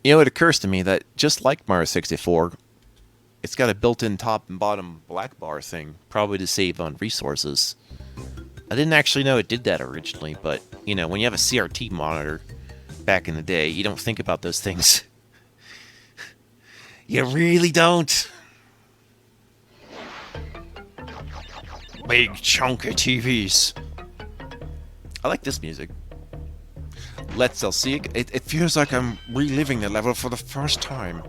You know, it occurs to me that just like Mario 64, it's got a built-in top and bottom black bar thing, probably to save on resources. I didn't actually know it did that originally, but, you know, when you have a CRT monitor back in the day, you don't think about those things. You really don't. Big chunky TVs. I like this music. Let's see. It feels like I'm reliving the level for the first time.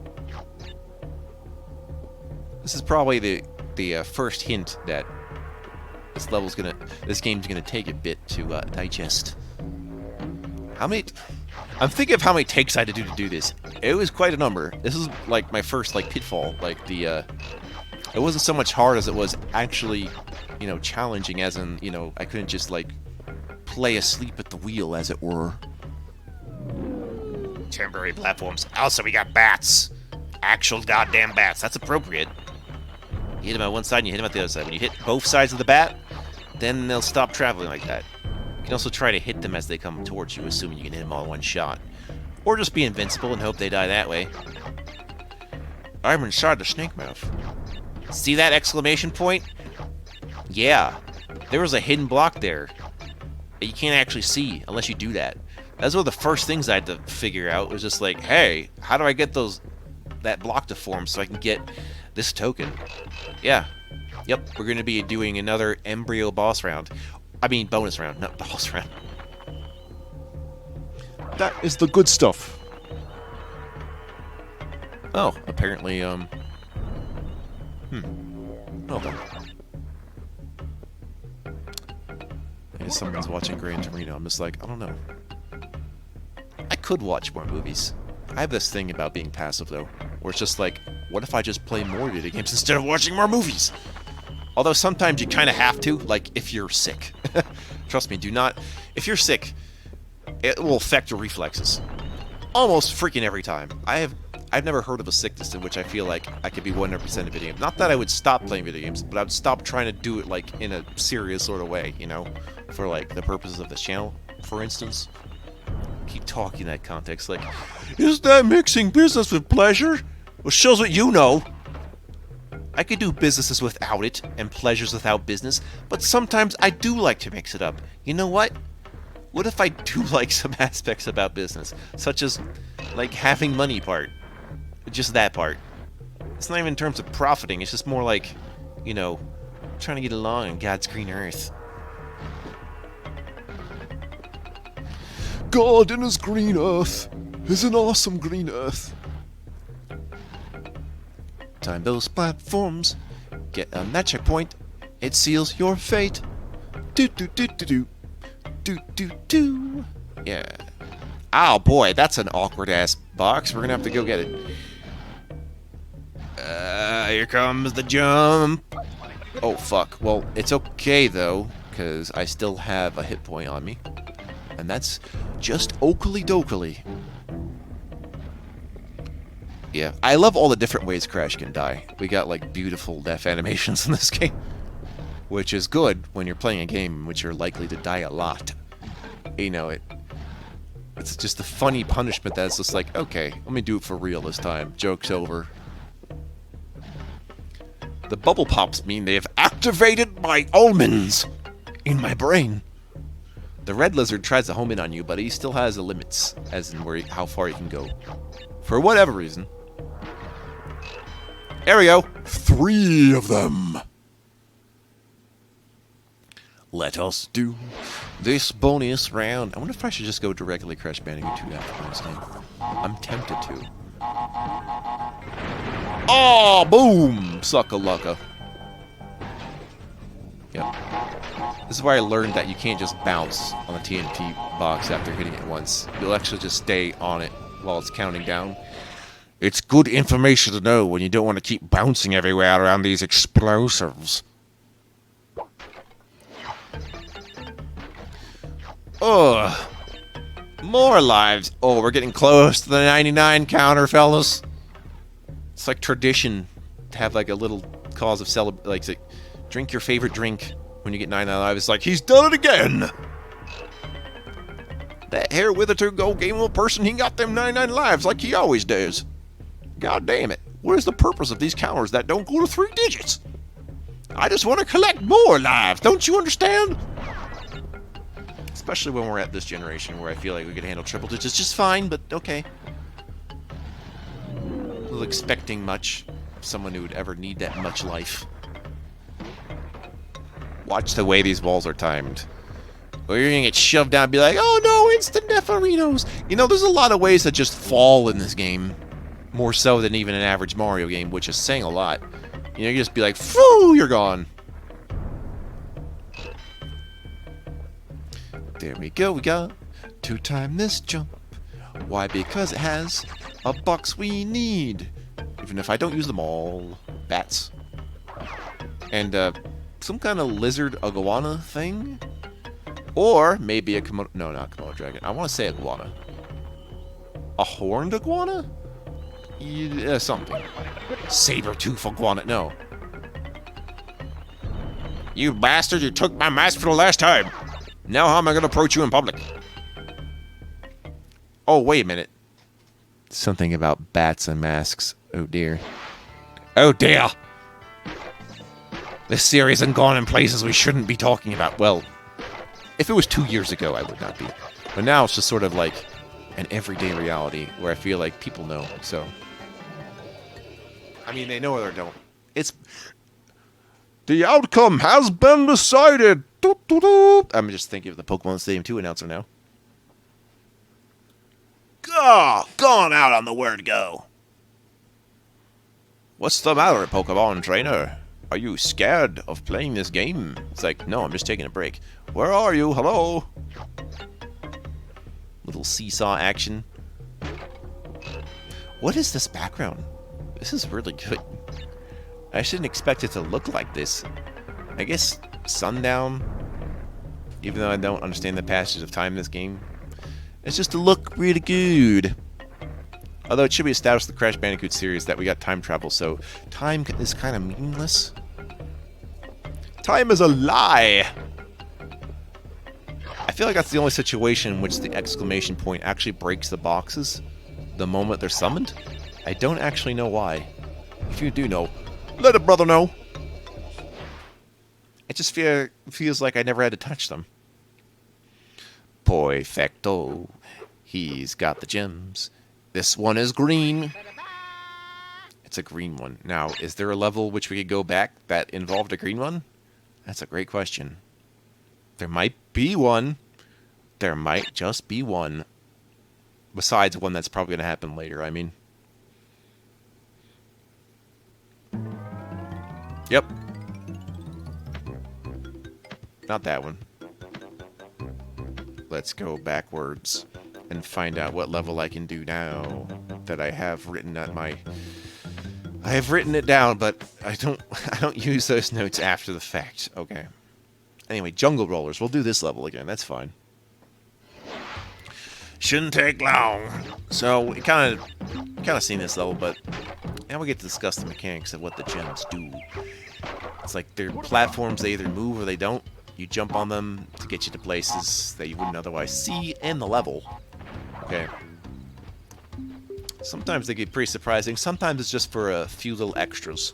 This is probably the first hint that this game's gonna take a bit to digest. How many? I'm thinking of how many takes I had to do this. It was quite a number. This is like my first like pitfall. Like it wasn't so much hard as it was actually, you know, challenging. As in, you know, I couldn't just like play asleep at the wheel, as it were. Temporary platforms. Also, we got bats. Actual goddamn bats. That's appropriate. You hit them on one side and you hit them at the other side. When you hit both sides of the bat, then they'll stop traveling like that. You can also try to hit them as they come towards you, assuming you can hit them all in one shot. Or just be invincible and hope they die that way. I'm inside the snake mouth. See that exclamation point? Yeah. There was a hidden block there that you can't actually see unless you do that. That's one of the first things I had to figure out. It was just like, hey, how do I get that block to form so I can get this token? Yeah. Yep, we're going to be doing another embryo boss round. I mean, bonus round, not boss round. That is the good stuff. Oh, apparently, Well then. I guess someone's watching Gran Torino. I'm just like, I don't know. I could watch more movies. I have this thing about being passive, though, where it's just like, what if I just play more video games instead of watching more movies? Although sometimes you kind of have to, like if you're sick. Trust me, do not. If you're sick, it will affect your reflexes. Almost freaking every time. I've never heard of a sickness in which I feel like I could be 100% of video games. Not that I would stop playing video games, but I would stop trying to do it like in a serious sort of way, you know, for like the purposes of this channel, for instance. Keep talking in that context, like, is that mixing business with pleasure? Well, shows what you know. I could do businesses without it, and pleasures without business, but sometimes I do like to mix it up. You know what? What if I do like some aspects about business, such as, like, having money part? Just that part. It's not even in terms of profiting, it's just more like, you know, trying to get along on God's green earth. God in his green earth is an awesome green earth. Time those platforms. Get on that checkpoint. It seals your fate. Do do do do do. Do do do. Yeah. Oh boy, that's an awkward ass box. We're gonna have to go get it. Here comes the jump. Oh fuck. Well, it's okay though, because I still have a hit point on me. And that's just oakley dokley. Yeah, I love all the different ways Crash can die. We got like beautiful death animations in this game, which is good when you're playing a game in which you're likely to die a lot. You know, it's just a funny punishment that's just like, okay, let me do it for real this time. Joke's over. The bubble pops mean they have activated my almonds in my brain. The red lizard tries to home in on you, but he still has limits, as in how far he can go. For whatever reason. There we go. 3 of them. Let us do this bonus round. I wonder if I should just go directly Crash Bandicoot 2 after this game. I'm tempted to. Oh, boom! Sucka-lucka. Yep. This is where I learned that you can't just bounce on the TNT box after hitting it once. You'll actually just stay on it while it's counting down. It's good information to know when you don't want to keep bouncing everywhere around these explosives. Ugh. More lives. Oh, we're getting close to the 99 counter, fellas. It's like tradition to have like a little cause of celebration. Like, drink your favorite drink when you get 99 lives. It's like, he's done it again! That hair witherto gold game little person, he got them 99 lives like he always does. God damn it. What is the purpose of these counters that don't go to 3 digits? I just want to collect more lives, don't you understand? Especially when we're at this generation where I feel like we could handle triple digits just fine, but okay. A little expecting much. Someone who would ever need that much life. Watch the way these balls are timed. Or you're gonna get shoved down and be like, oh no, instant Nefarinos! You know, there's a lot of ways to just fall in this game. More so than even an average Mario game, which is saying a lot. You know, you just be like, phoo, you're gone. There we go, we got to time this jump. Why? Because it has a box we need. Even if I don't use them all. Bats. And, some kind of lizard iguana thing? Or maybe a Komodo... No, not Komodo dragon. I want to say iguana. A horned iguana? Yeah, something. Saber-tooth iguana. No. You bastard, you took my mask for the last time. Now how am I going to approach you in public? Oh, wait a minute. Something about bats and masks. Oh, dear. Oh, dear. This series has gone in places we shouldn't be talking about. Well, if it was 2 years ago, I would not be. But now it's just sort of like an everyday reality where I feel like people know, so... I mean, they know or they don't. It's... The outcome has been decided! I'm just thinking of the Pokemon Stadium 2 announcer now. Gone out on the word go. What's the matter, Pokemon trainer? Are you scared of playing this game? It's like, no, I'm just taking a break. Where are you? Hello? Little seesaw action. What is this background? This is really good. I shouldn't expect it to look like this. I guess sundown, even though I don't understand the passage of time in this game, it's just to look really good. Although it should be established in the Crash Bandicoot series that we got time travel, so time is kind of meaningless. Time is a lie! I feel like that's the only situation in which the exclamation point actually breaks the boxes the moment they're summoned. I don't actually know why. If you do know, let a brother know. It just feels like I never had to touch them. Perfecto. He's got the gems. This one is green. It's a green one. Now, is there a level which we could go back that involved a green one? That's a great question. There might be one. There might just be one. Besides one that's probably going to happen later, I mean. Yep. Not that one. Let's go backwards and find out what level I can do now that I have written at my... I have written it down, but I don't use those notes after the fact. Okay. Anyway, Jungle Rollers. We'll do this level again. That's fine. Shouldn't take long. So, we kind of seen this level, but now we get to discuss the mechanics of what the gems do. It's like they're platforms, they either move or they don't. You jump on them to get you to places that you wouldn't otherwise see in the level. Okay. Sometimes they get pretty surprising. Sometimes it's just for a few little extras.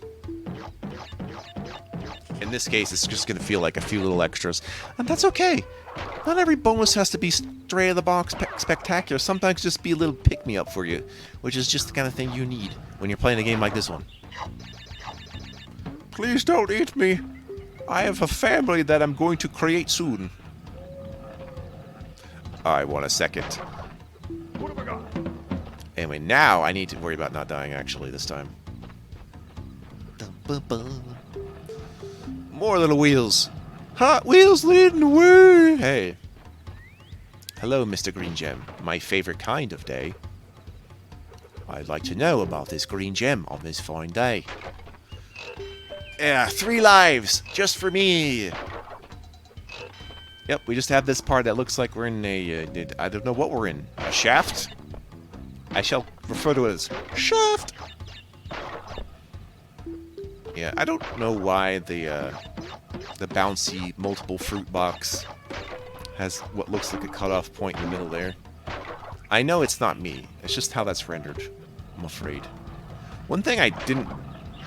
In this case, it's just going to feel like a few little extras. And that's okay. Not every bonus has to be straight out of the box spectacular. Sometimes just be a little pick-me-up for you, which is just the kind of thing you need when you're playing a game like this one. Please don't eat me. I have a family that I'm going to create soon. I want a second. What have I got? Anyway, now I need to worry about not dying actually this time. More little wheels. Hot Wheels leading the way. Hey. Hello, Mr. Green Gem. My favorite kind of day. I'd like to know about this green gem on this fine day. Yeah, 3 lives, just for me. Yep, we just have this part that looks like we're in a, I don't know what we're in. A shaft? I shall refer to it as shaft. Yeah, I don't know why the bouncy multiple fruit box has what looks like a cutoff point in the middle there. I know it's not me. It's just how that's rendered, I'm afraid. One thing I didn't,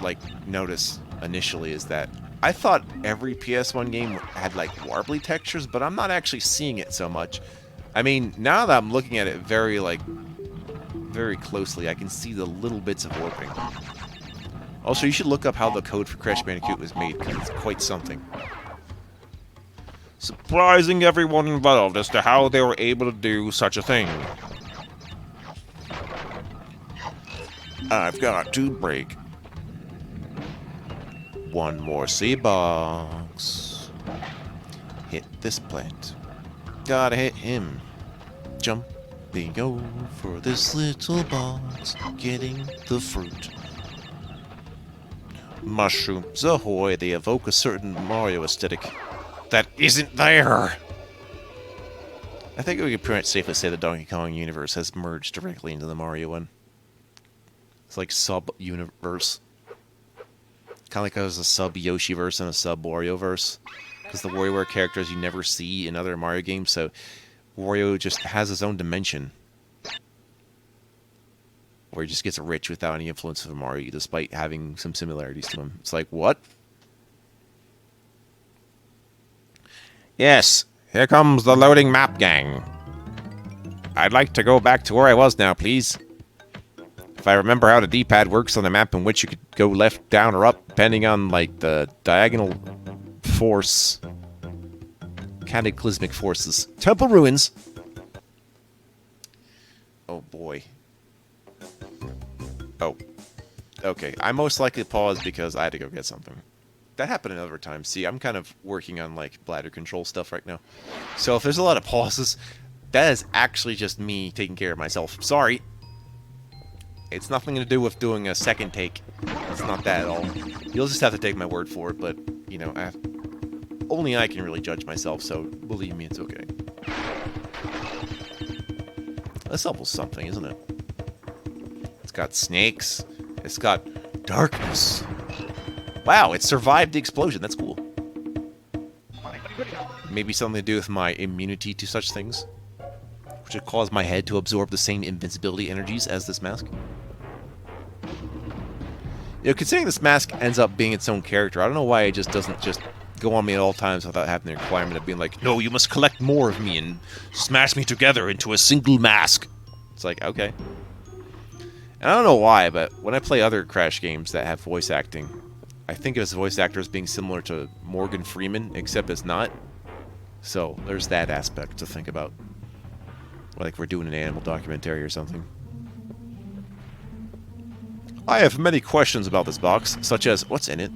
like, notice initially is that I thought every PS1 game had, like, warbly textures, but I'm not actually seeing it so much. I mean, now that I'm looking at it very closely, I can see the little bits of warping. Also, you should look up how the code for Crash Bandicoot was made, because it's quite something. Surprising everyone involved as to how they were able to do such a thing. I've got to break. One more sea box. Hit this plant. Gotta hit him. Jumping over this little box. Getting the fruit. Mushrooms ahoy, they evoke a certain Mario aesthetic that isn't there. I think we can pretty much safely say the Donkey Kong universe has merged directly into the Mario one. It's like sub-universe. Kind of like there's a sub-Yoshi-verse and a sub-Wario-verse. Because the WarioWare characters you never see in other Mario games, so Wario just has his own dimension. Where he just gets rich without any influence of Mario, despite having some similarities to him. It's like, what? Yes, here comes the loading map gang. I'd like to go back to where I was now, please. If I remember how the D-pad works on a map in which you could go left, down, or up, depending on, like, the diagonal force. Cataclysmic forces. Temple ruins! Oh, boy. Oh. Okay, I most likely paused because I had to go get something. That happened another time. See, I'm kind of working on, like, bladder control stuff right now. So if there's a lot of pauses, that is actually just me taking care of myself. Sorry. It's nothing to do with doing a second take. It's not that at all. You'll just have to take my word for it, but, you know, only I can really judge myself, so believe me, it's okay. This level's something, isn't it? It's got snakes. It's got darkness. Wow, it survived the explosion. That's cool. Maybe something to do with my immunity to such things, which would cause my head to absorb the same invincibility energies as this mask. You know, considering this mask ends up being its own character, I don't know why it just doesn't just go on me at all times without having the requirement of being like, no, you must collect more of me and smash me together into a single mask. It's like, okay. And I don't know why, but when I play other Crash games that have voice acting, I think of his voice actor as being similar to Morgan Freeman, except it's not. So, there's that aspect to think about. Like we're doing an animal documentary or something. I have many questions about this box, such as, what's in it?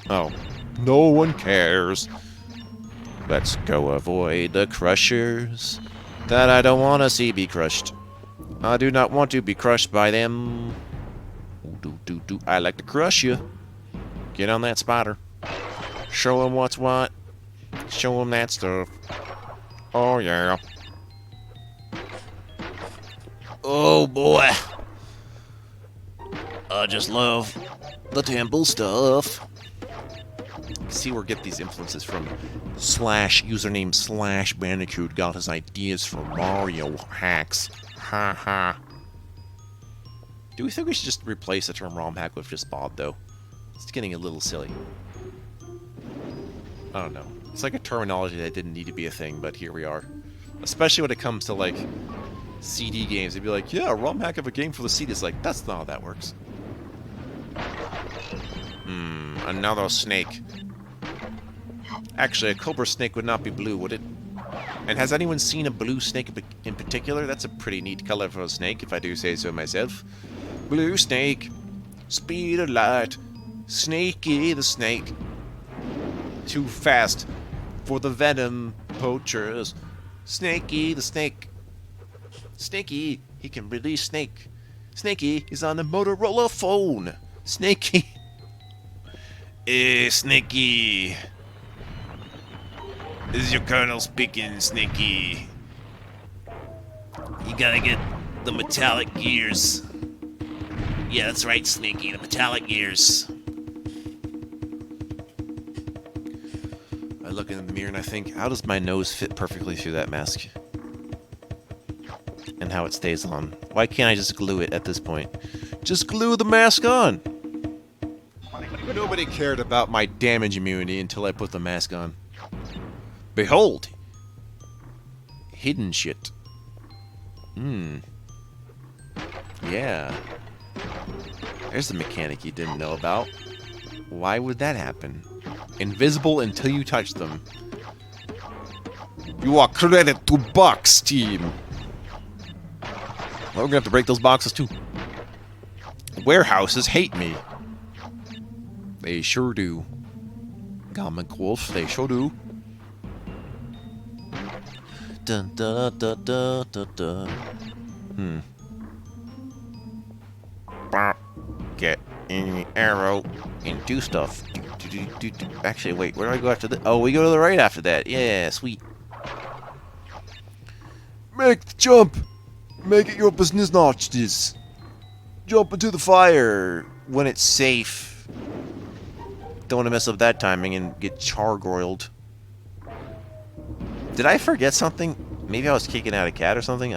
Oh, no one cares. Let's go avoid the crushers that I don't want to see be crushed. I do not want to be crushed by them. I like to crush you. Get on that spider. Show him what's what. Show him that stuff. Oh, yeah. Oh, boy. I just love the temple stuff. See where get these influences from. /username /Bandicoot got his ideas from Mario hacks. Ha ha. Do we think we should just replace the term ROM hack with just bod, though? It's getting a little silly. I don't know. It's like a terminology that didn't need to be a thing, but here we are. Especially when it comes to, like, CD games. They'd be like, yeah, ROM hack of a game for the CD. It's like, that's not how that works. Another snake. Actually, a cobra snake would not be blue, would it? And has anyone seen a blue snake in particular? That's a pretty neat color for a snake, if I do say so myself. Blue snake. Speed of light. Snaky the snake. Too fast for the venom poachers. Snaky the snake. Snaky, he can release snake. Snaky is on the Motorola phone. Snaky. Snaky. This is your colonel speaking, Snaky. You gotta get the metallic gears. Yeah, that's right, Snaky, the metallic gears. I look in the mirror and I think, how does my nose fit perfectly through that mask? And how it stays on. Why can't I just glue it at this point? Just glue the mask on! Nobody cared about my damage immunity until I put the mask on. Behold! Hidden shit. Yeah. There's the mechanic you didn't know about. Why would that happen? Invisible until you touch them. You are credit to box team. Well, we're gonna have to break those boxes too. Warehouses hate me. They sure do. Comic Wolf, they sure do. Dun dun dun dun dun dun. Get in the arrow and do stuff. Actually, wait, where do I go after that? Oh, we go to the right after that. Yeah, sweet. Make the jump! Make it your business notches. Jump into the fire when it's safe. Don't want to mess up that timing and get char-broiled. Did I forget something? Maybe I was kicking out a cat or something?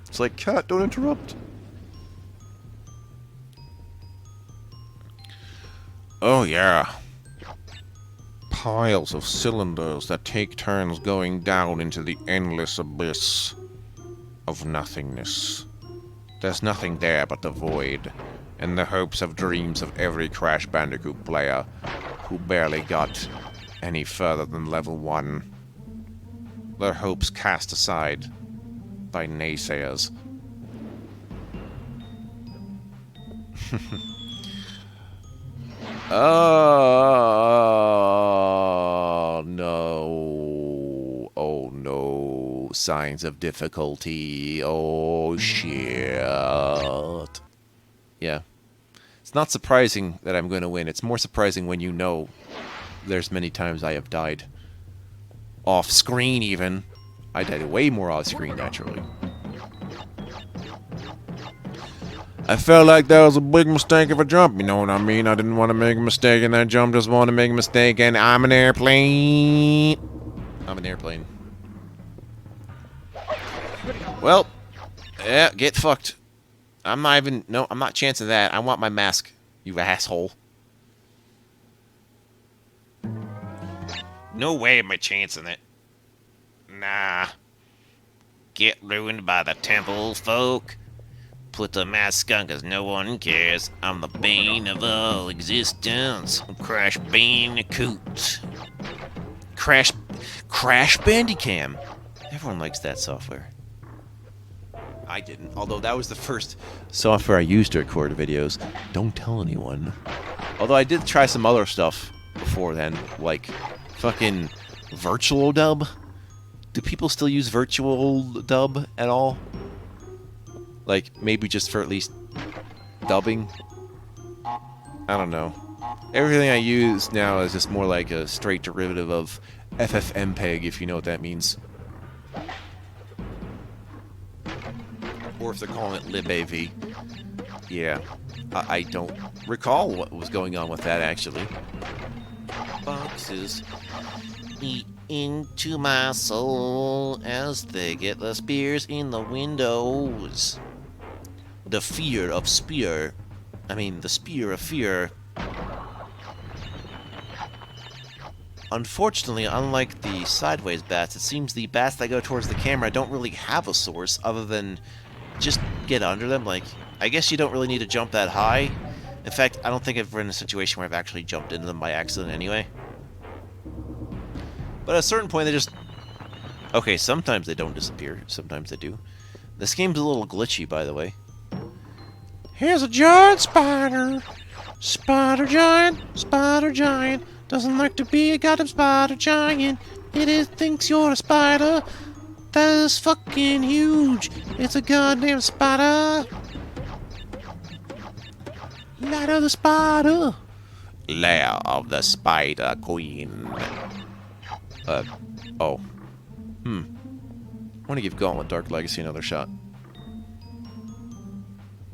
It's like, cat, don't interrupt. Oh, yeah. Piles of cylinders that take turns going down into the endless abyss of nothingness. There's nothing there but the void, and the hopes of dreams of every Crash Bandicoot player who barely got any further than level 1. Their hopes cast aside by naysayers. Oh no. Oh no. Signs of difficulty. Oh shit. Yeah. It's not surprising that I'm going to win. It's more surprising when you know there's many times I have died. Off screen even. I died way more off screen naturally. I felt like that was a big mistake of a jump, you know what I mean? I didn't want to make a mistake in that jump, just wanted to make a mistake, and I'm an airplane. I'm an airplane. Well, yeah, get fucked. I'm not even, no, I'm not chancing that. I want my mask, you asshole. No way am I chancing it. Nah. Get ruined by the temple folk. Put the mask on cause no one cares. I'm the bane of all existence. I'm Crash Bandicoot. Crash Bandicam. Everyone likes that software. I didn't, although that was the first software I used to record videos. Don't tell anyone. Although I did try some other stuff before then, like fucking Virtual Dub. Do people still use Virtual Dub at all? Like, maybe just for at least dubbing? I don't know. Everything I use now is just more like a straight derivative of FFmpeg, if you know what that means. Or if they're calling it libav. Yeah. I don't recall what was going on with that, actually. Boxes eat into my soul as they get the spears in the windows. The fear of spear. I mean, the spear of fear. Unfortunately, unlike the sideways bats, it seems the bats that go towards the camera don't really have a source other than just get under them. Like, I guess you don't really need to jump that high. In fact, I don't think I've been in a situation where I've actually jumped into them by accident anyway. But at a certain point, they just... Okay, sometimes they don't disappear. Sometimes they do. This game's a little glitchy, by the way. Here's a giant spider. Spider giant. Doesn't like to be a goddamn spider giant. Thinks you're a spider. That is fucking huge. It's a goddamn spider. Lair of the spider. Lair of the spider queen. Oh. I want to give Gauntlet Dark Legacy another shot.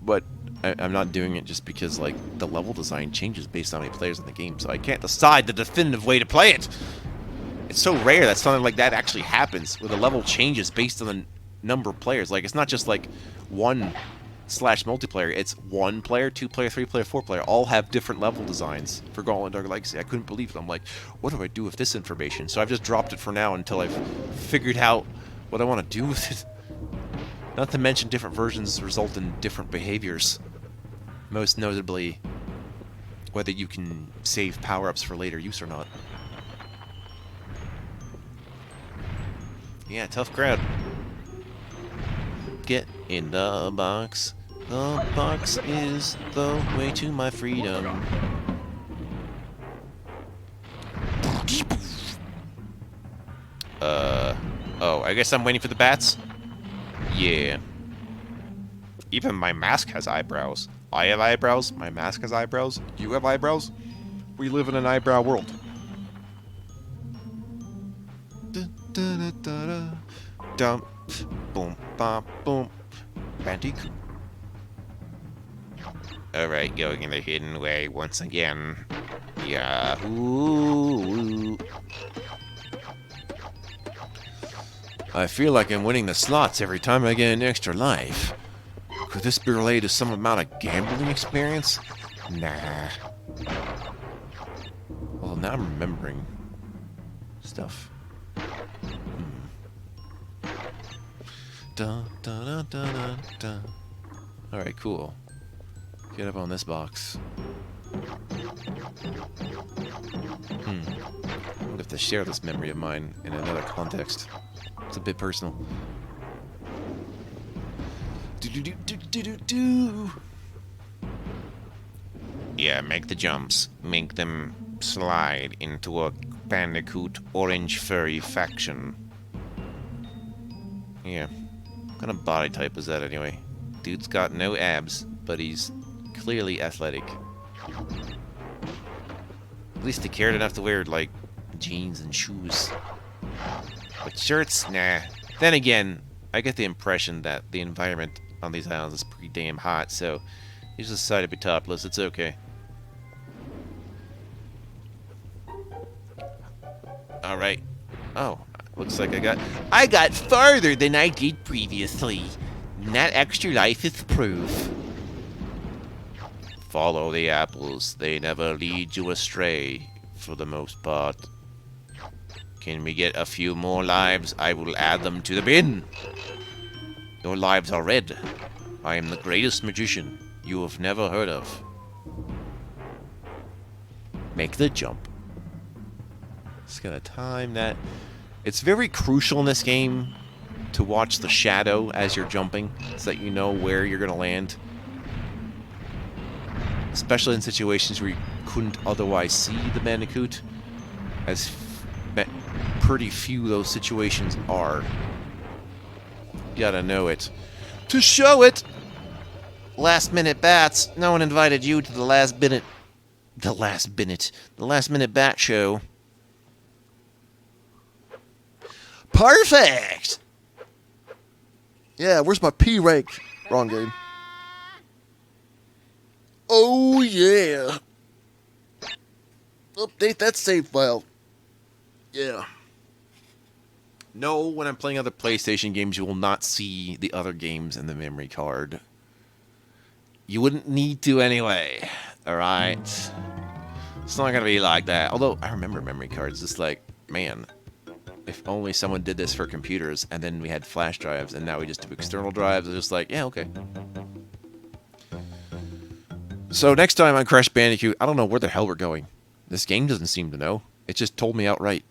But I'm not doing it just because, like, the level design changes based on how many players in the game, so I can't decide the definitive way to play it! It's so rare that something like that actually happens, where the level changes based on the number of players. Like, it's not just like one slash multiplayer. It's 1 player, 2 player, 3 player, 4 player. All have different level designs for Gauntlet and Dark Legacy. I couldn't believe it. I'm like, what do I do with this information? So I've just dropped it for now until I've figured out what I want to do with it. Not to mention different versions result in different behaviors. Most notably, whether you can save power-ups for later use or not. Yeah, tough crowd. Get in the box. The box is the way to my freedom. Oh, I guess I'm waiting for the bats? Yeah. Even my mask has eyebrows. I have eyebrows, my mask has eyebrows, you have eyebrows? We live in an eyebrow world. Dump, boom, bop, boom. Bandicoot. Alright, going in the hidden way once again. Yahoo! I feel like I'm winning the slots every time I get an extra life. Could this be related to some amount of gambling experience? Nah. Well, now I'm remembering stuff. Dun, dun, dun, dun, dun, dun. Alright, cool. Get up on this box. I would have to share this memory of mine in another context. It's a bit personal. Do. Yeah, make the jumps. Make them slide into a Bandicoot orange furry faction. Yeah. What kind of body type is that anyway? Dude's got no abs, but he's clearly athletic. At least he cared enough to wear, like, jeans and shoes. But shirts? Nah. Then again, I get the impression that the environment on these islands is pretty damn hot, so he just decided to be topless. It's okay. Alright. Oh, looks like I got farther than I did previously. And that extra life is proof. Follow the apples. They never lead you astray, for the most part. Can we get a few more lives? I will add them to the bin. Your lives are red. I am the greatest magician you have never heard of. Make the jump. Just gotta time that. It's very crucial in this game to watch the shadow as you're jumping, so that you know where you're gonna land. Especially in situations where you couldn't otherwise see the Bandicoot, as pretty few those situations are. You gotta know it to show it. Last minute bats. No one invited you to the last minute bat show. Perfect! Yeah, where's my P rank? Wrong game. Oh, yeah. Update that save file. Yeah. No, when I'm playing other PlayStation games, you will not see the other games in the memory card. You wouldn't need to anyway. Alright? It's not gonna be like that. Although, I remember memory cards. It's like, man, if only someone did this for computers, and then we had flash drives, and now we just do external drives. It's just like, yeah, okay. So next time on Crash Bandicoot, I don't know where the hell we're going. This game doesn't seem to know. It just told me outright.